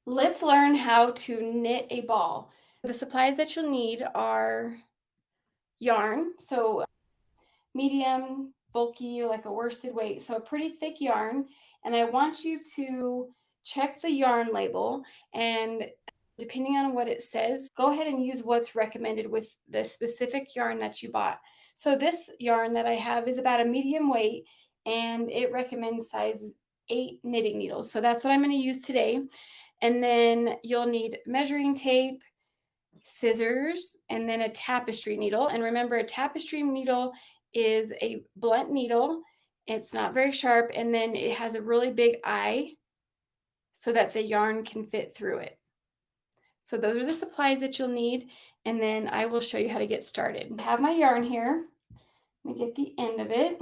Let's learn how to knit a ball. The supplies that you'll need are yarn, so medium, bulky, like a worsted weight, so a pretty thick yarn. And I want you to check the yarn label, and depending on what it says, go ahead and use what's recommended with the specific yarn that you bought. So this yarn that I have is about a medium weight, and it recommends size 8 knitting needles. So that's what I'm going to use today. And then you'll need measuring tape, scissors, and then a tapestry needle. And remember, a tapestry needle is a blunt needle. It's not very sharp, and then it has a really big eye so that the yarn can fit through it. So those are the supplies that you'll need, and then I will show you how to get started. I have my yarn here. Let me get the end of it.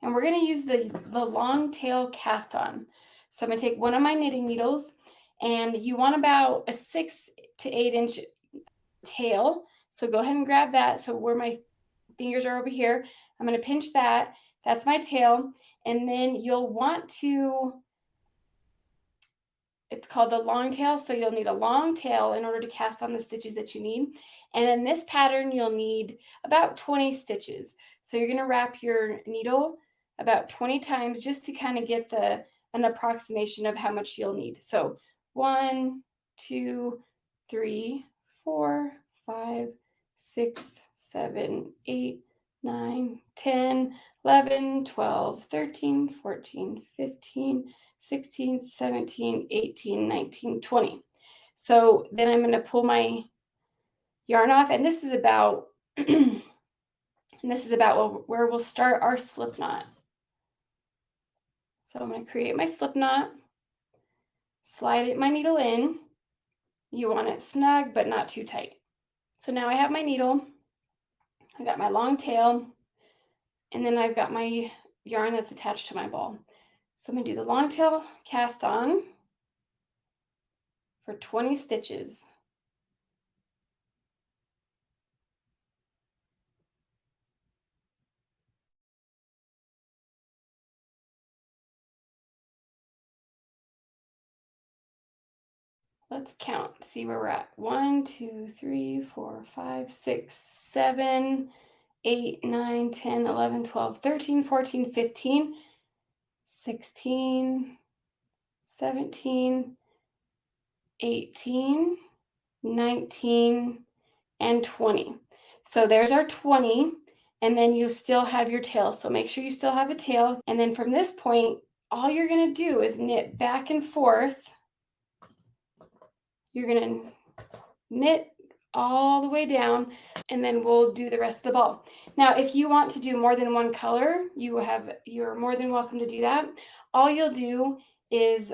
And we're going to use the long tail cast on. So I'm going to take one of my knitting needles, and you want about a 6 to 8 inch tail. So go ahead and grab that. So where my fingers are over here, I'm going to pinch that. That's my tail. And then you'll want to, it's called the long tail. So you'll need a long tail in order to cast on the stitches that you need. And in this pattern, you'll need about 20 stitches. So you're going to wrap your needle about 20 times just to kind of get an approximation of how much you'll need. So 1, 2, 3, 4, 5, 6, 7, 8, 9, 10, 11, 12, 13, 14, 15, 16, 17, 18, 19, 20. So then I'm going to pull my yarn off, and this is about and this is about where we'll start our slip knot. So I'm going to create my slip knot, slide my needle in. You want it snug but not too tight. So now I have my needle, I got my long tail, and then I've got my yarn that's attached to my ball. So I'm going to do the long tail cast on for 20 stitches. Let's count, see where we're at. 1, 2, 3, 4, 5, 6, 7, 8, 9, 10, 11, 12, 13, 14, 15, 16, 17, 18, 19, and 20. So there's our 20, and then you still have your tail. So make sure you still have a tail. And then from this point, all you're going to do is knit back and forth. You're going to knit all the way down, and then we'll do the rest of the ball. Now, if you want to do more than one color, you're more than welcome to do that. All you'll do is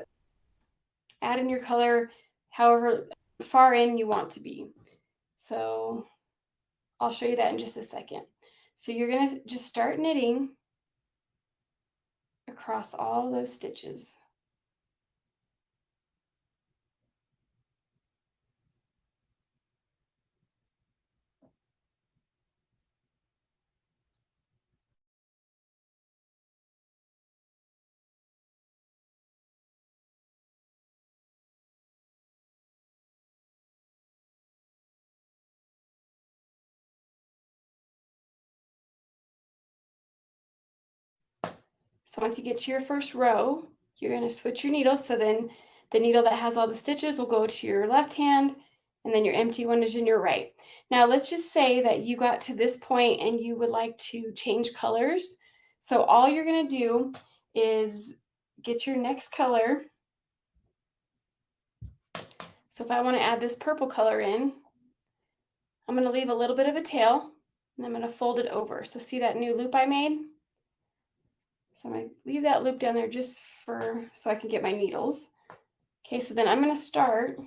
add in your color however far in you want to be. So I'll show you that in just a second. So you're going to just start knitting across all those stitches. So once you get to your first row, you're going to switch your needles. So then the needle that has all the stitches will go to your left hand, and then your empty one is in your right. Now let's just say that you got to this point and you would like to change colors. So all you're going to do is get your next color. So if I want to add this purple color in, I'm going to leave a little bit of a tail, and I'm going to fold it over. So see that new loop I made? So I'm going to leave that loop down there just so I can get my needles. Okay, so then I'm going to start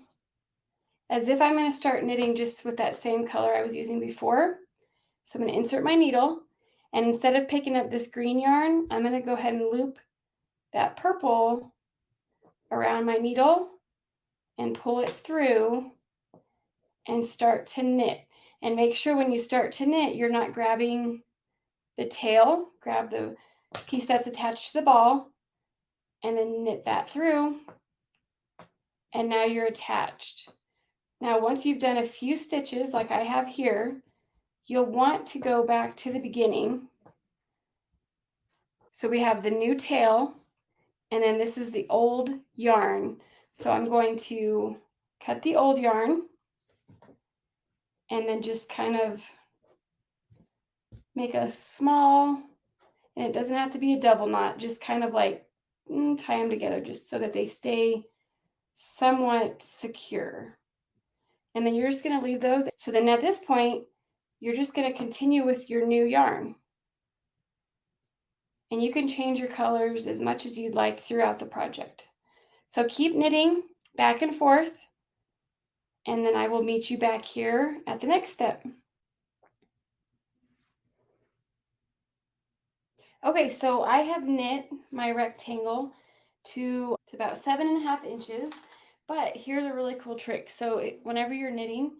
as if I'm going to start knitting just with that same color I was using before. So I'm going to insert my needle, and instead of picking up this green yarn, I'm going to go ahead and loop that purple around my needle and pull it through and start to knit. And make sure when you start to knit, you're not grabbing the tail. Grab the piece that's attached to the ball and then knit that through. and now you're attached. Now, once you've done a few stitches like I have here, you'll want to go back to the beginning. So we have the new tail, and then this is the old yarn. So I'm going to cut the old yarn and then just kind of make a small, and it doesn't have to be a double knot, just kind of like tie them together just so that they stay somewhat secure. And then you're just going to leave those. So then at this point, you're just going to continue with your new yarn. And you can change your colors as much as you'd like throughout the project. So keep knitting back and forth, and then I will meet you back here at the next step. Okay, so I have knit my rectangle to about 7.5 inches, but here's a really cool trick. So whenever you're knitting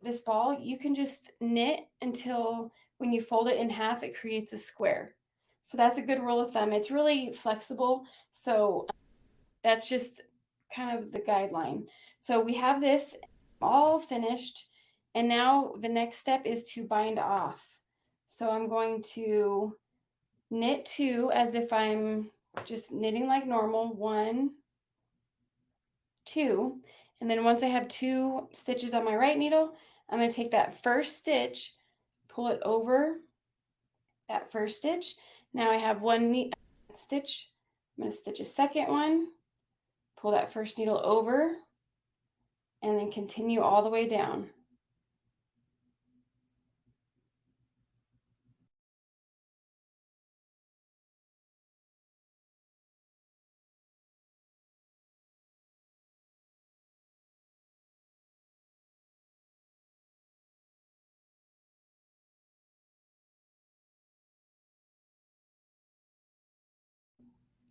this ball, you can just knit until when you fold it in half, it creates a square. So that's a good rule of thumb. It's really flexible. So that's just kind of the guideline. So we have this all finished, and now the next step is to bind off. So I'm going to knit 2 as if I'm just knitting like normal, 1, 2, and then once I have 2 stitches on my right needle, I'm going to take that first stitch, pull it over that first stitch. Now I have 1 stitch. I'm going to stitch a second one, pull that first needle over, and then continue all the way down.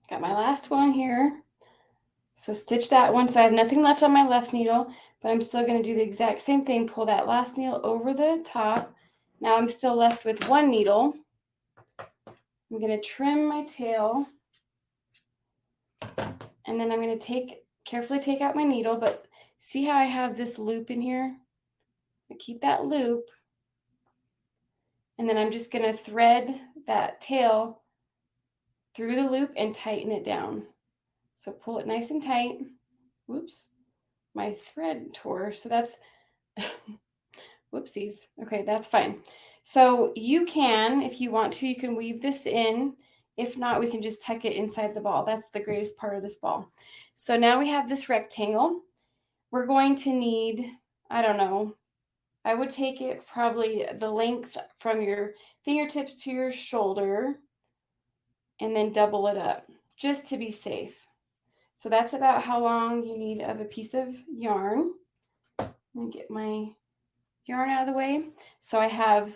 Got my last one here. So stitch that one. So I have nothing left on my left needle, but I'm still going to do the exact same thing. Pull that last needle over the top. Now I'm still left with 1 needle. I'm going to trim my tail, and then I'm going to carefully take out my needle, but see how I have this loop in here? I keep that loop, and then I'm just going to thread that tail through the loop and tighten it down. So pull it nice and tight. Whoops, my thread tore. So that's, whoopsies. Okay, that's fine. So you can, if you want to, you can weave this in. If not, we can just tuck it inside the ball. That's the greatest part of this ball. So now we have this rectangle. We're going to need, I don't know, I would take it probably the length from your fingertips to your shoulder and then double it up just to be safe. So that's about how long you need of a piece of yarn. Let me get my yarn out of the way. So I have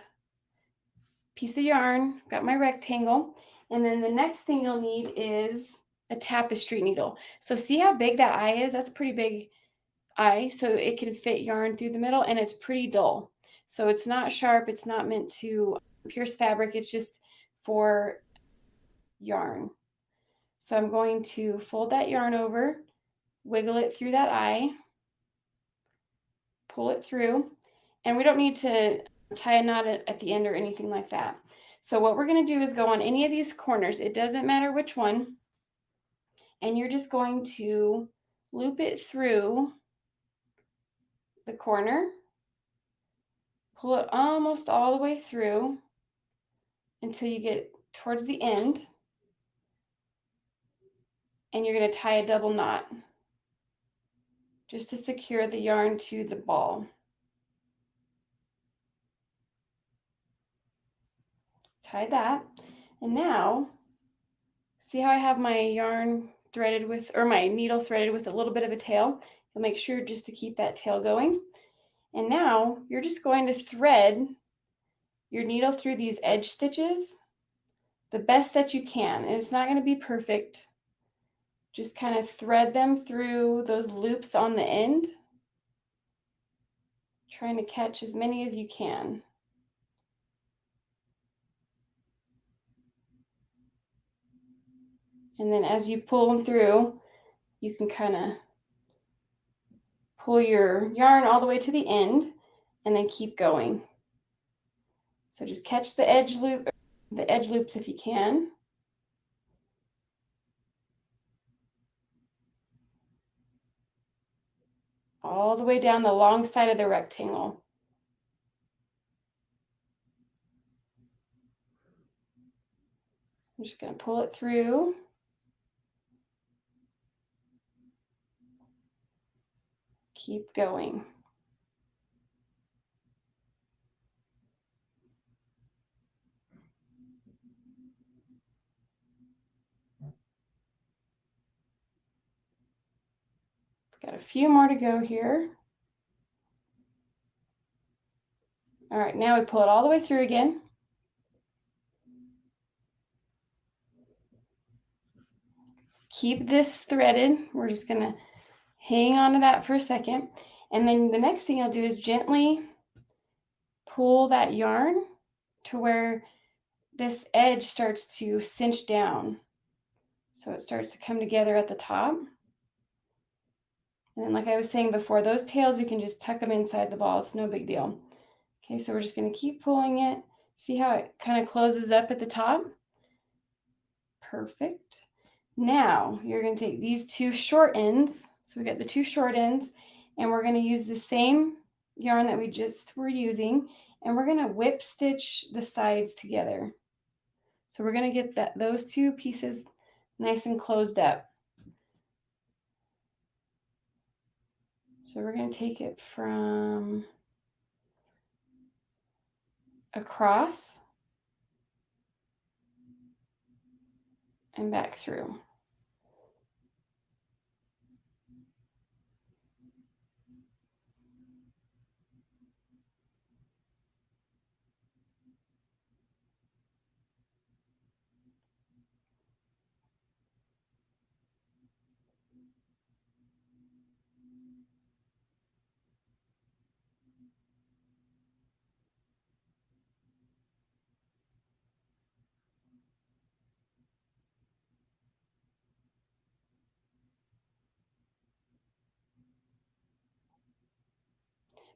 piece of yarn, got my rectangle, and then the next thing you'll need is a tapestry needle. So see how big that eye is? That's a pretty big eye, so it can fit yarn through the middle, and it's pretty dull. So it's not sharp, it's not meant to pierce fabric, it's just for yarn. So I'm going to fold that yarn over, wiggle it through that eye, pull it through, and we don't need to tie a knot at the end or anything like that. So what we're going to do is go on any of these corners. It doesn't matter which one. And you're just going to loop it through the corner, pull it almost all the way through until you get towards the end. And you're going to tie a double knot just to secure the yarn to the ball. Tie that. And now, see how I have my yarn threaded with, or my needle threaded with a little bit of a tail? You'll make sure just to keep that tail going. And now you're just going to thread your needle through these edge stitches the best that you can. And it's not going to be perfect. Just kind of thread them through those loops on the end, trying to catch as many as you can. And then as you pull them through, you can kind of pull your yarn all the way to the end and then keep going. So just catch the edge loops if you can. All the way down the long side of the rectangle. I'm just going to pull it through. Keep going. Got a few more to go here. All right, now we pull it all the way through again. Keep this threaded. We're just going to hang on to that for a second. And then the next thing I'll do is gently pull that yarn to where this edge starts to cinch down. So it starts to come together at the top. And then like I was saying before, those tails, we can just tuck them inside the ball. It's no big deal. Okay, so we're just going to keep pulling it. See how it kind of closes up at the top? Perfect. Now you're going to take these two short ends. So we got the two short ends, and we're going to use the same yarn that we just were using, and we're going to whip stitch the sides together. So we're going to get those two pieces nice and closed up. So we're going to take it from across and back through.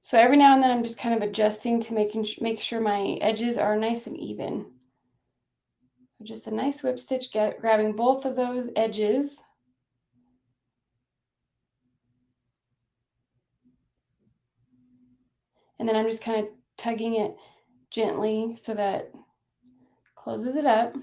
So every now and then I'm just kind of adjusting to make sure my edges are nice and even. So just a nice whip stitch, grabbing both of those edges. And then I'm just kind of tugging it gently so that closes it up.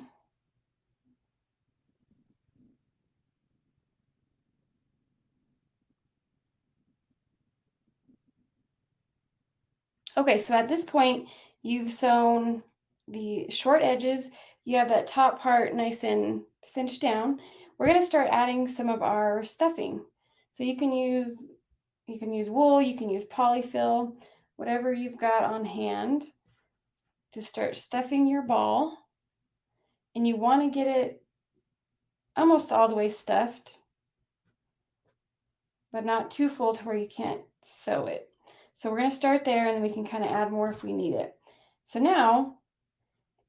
Okay, so at this point, you've sewn the short edges. You have that top part nice and cinched down. We're going to start adding some of our stuffing. So you can use wool, you can use polyfill, whatever you've got on hand to start stuffing your ball. And you want to get it almost all the way stuffed, but not too full to where you can't sew it. So we're going to start there, and then we can kind of add more if we need it. So now,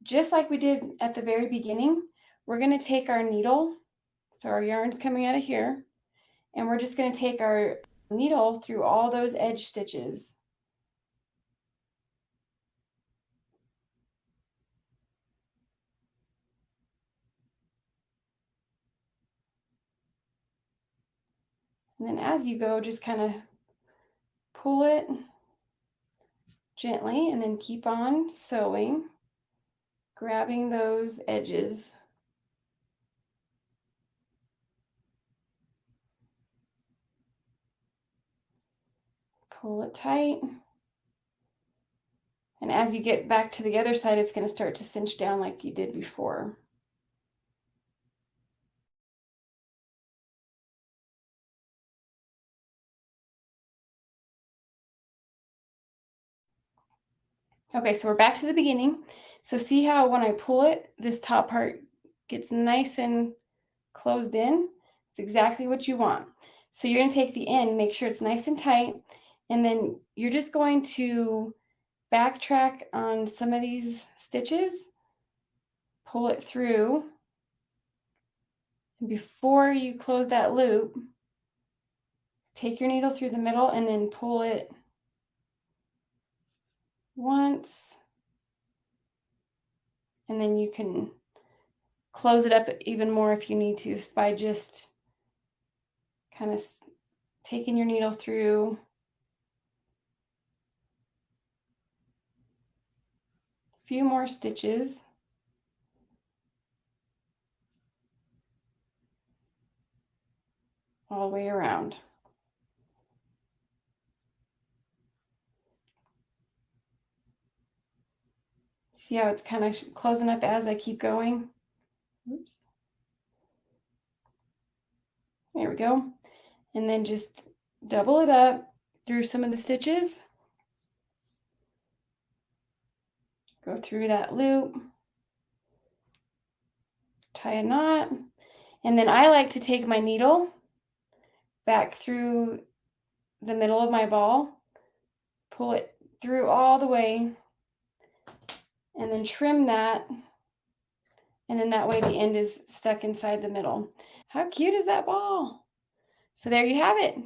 just like we did at the very beginning, we're going to take our needle. So our yarn's coming out of here, and we're just going to take our needle through all those edge stitches. And then as you go, just kind of pull it gently and then keep on sewing, grabbing those edges. Pull it tight. And as you get back to the other side, it's going to start to cinch down like you did before. Okay, so we're back to the beginning. So see how when I pull it, this top part gets nice and closed in? It's exactly what you want. So you're going to take the end, make sure it's nice and tight, and then you're just going to backtrack on some of these stitches, pull it through, and before you close that loop, take your needle through the middle and then pull it once, and then you can close it up even more if you need to by just kind of taking your needle through. A few more stitches. All the way around. See how it's kind of closing up as I keep going? Oops. There we go. And then just double it up through some of the stitches. Go through that loop. Tie a knot. And then I like to take my needle back through the middle of my ball, pull it through all the way, and then trim that. And then that way the end is stuck inside the middle. How cute is that ball? So there you have it.